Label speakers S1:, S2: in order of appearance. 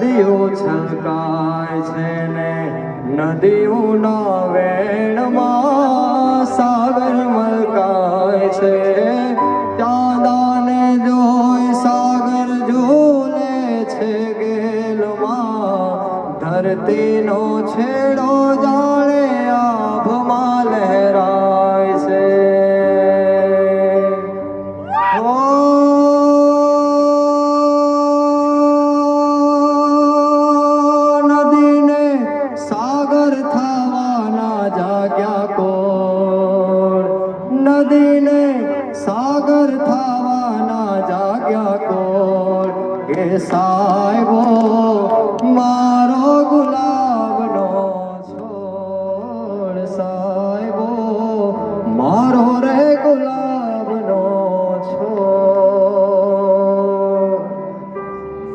S1: નદીઓ છલકાય છે ને નદીઓના વેણમાં સાગર મલકાય છે. ચાંદાને જોઈ સાગર ઝૂલે છે ગેલમાં, ધરતીનો છેડો જાણે આભમાં લહેરાય છે. નદીને સાગર થવાના જાગ્યા કોણ, નદીને સાગર થવાના જાગ્યા કોણ, એ સાહેબો